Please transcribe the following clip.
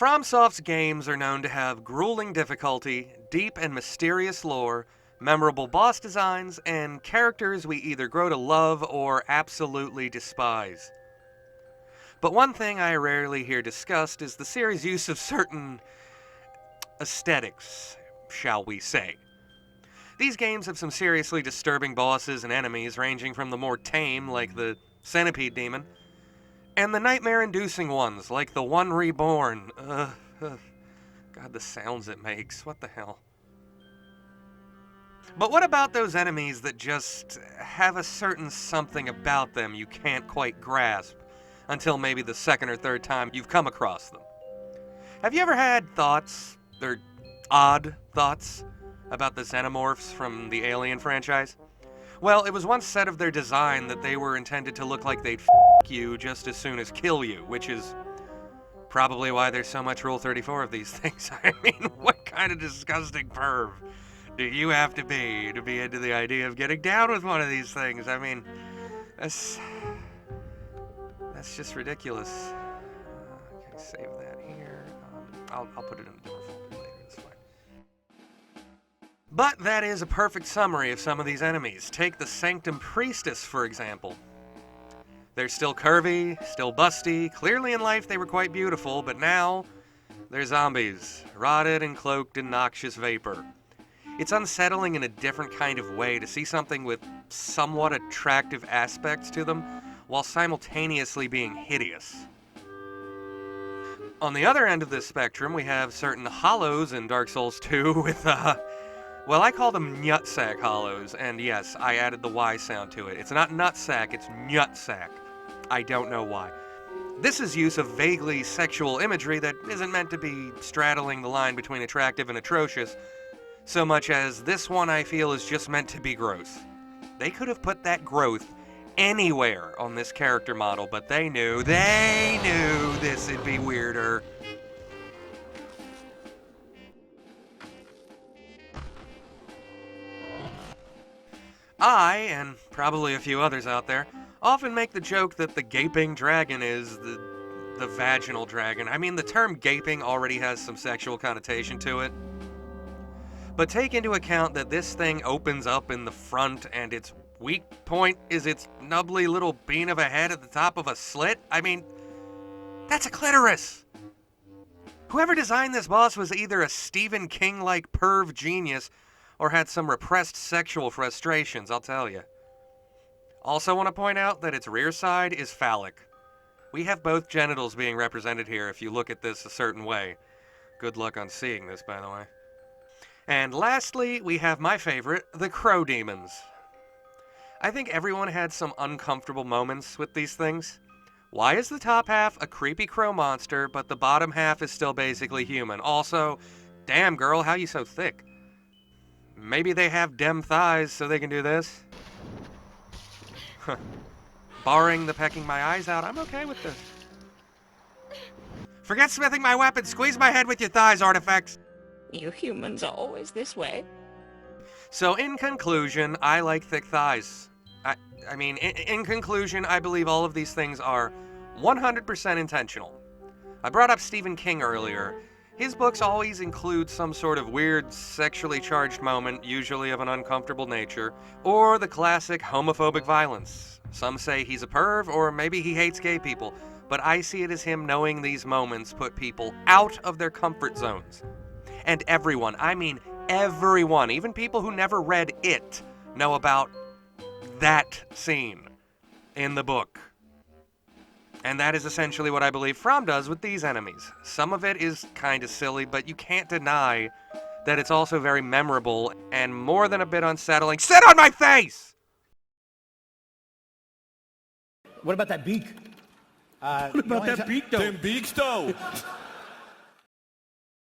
FromSoft's games are known to have grueling difficulty, deep and mysterious lore, memorable boss designs, and characters we either grow to love or absolutely despise. But one thing I rarely hear discussed is the series' use of certain aesthetics, shall we say. These games have some seriously disturbing bosses and enemies, ranging from the more tame, like the Centipede Demon, and the nightmare-inducing ones, like the One Reborn. God, the sounds it makes. What the hell? But what about those enemies that just have a certain something about them you can't quite grasp until maybe the second or third time you've come across them? Have you ever had thoughts, or odd thoughts, about the Xenomorphs from the Alien franchise? Well, it was once said of their design that they were intended to look like they'd f*** you just as soon as kill you, which is probably why there's so much Rule 34 of these things. I mean, what kind of disgusting perv do you have to be into the idea of getting down with one of these things? I mean, that's just ridiculous. Okay, save that here. I'll put it in a different folder later. It's fine. But that is a perfect summary of some of these enemies. Take the Sanctum Priestess, for example. They're still curvy, still busty. Clearly in life they were quite beautiful, but now they're zombies, rotted and cloaked in noxious vapor. It's unsettling in a different kind of way to see something with somewhat attractive aspects to them while simultaneously being hideous. On the other end of this spectrum, we have certain hollows in Dark Souls 2 with, well, I call them nutsack hollows, and yes, I added the Y sound to it. It's not nutsack, it's nutsack. I don't know why. This is use of vaguely sexual imagery that isn't meant to be straddling the line between attractive and atrocious, so much as this one I feel is just meant to be gross. They could have put that growth anywhere on this character model, but they knew this would be weirder. I, and probably a few others out there, often make the joke that the gaping dragon is the vaginal dragon. I mean, the term gaping already has some sexual connotation to it. But take into account that this thing opens up in the front and its weak point is its nubbly little bean of a head at the top of a slit. I mean, that's a clitoris! Whoever designed this boss was either a Stephen King-like perv genius or had some repressed sexual frustrations, I'll tell you. Also want to point out that its rear side is phallic. We have both genitals being represented here if you look at this a certain way. Good luck on seeing this, by the way. And lastly, we have my favorite, the Crow Demons. I think everyone had some uncomfortable moments with these things. Why is the top half a creepy crow monster, but the bottom half is still basically human? Also, damn girl, how you so thick? Maybe they have dem thighs so they can do this? Barring the pecking my eyes out, I'm okay with this. Forget smithing my weapon, squeeze my head with your thighs, artifacts! You humans are always this way. So in conclusion, I like thick thighs. I mean, in conclusion, I believe all of these things are 100% intentional. I brought up Stephen King earlier. His books always include some sort of weird, sexually charged moment, usually of an uncomfortable nature, or the classic homophobic violence. Some say he's a perv, or maybe he hates gay people, but I see it as him knowing these moments put people out of their comfort zones. And everyone, I mean everyone, even people who never read it, know about that scene in the book. And that is essentially what I believe From does with these enemies. Some of it is kind of silly, but you can't deny that it's also very memorable and more than a bit unsettling. Sit on my face! What about that beak? What about that beak, though? Them beaks, though.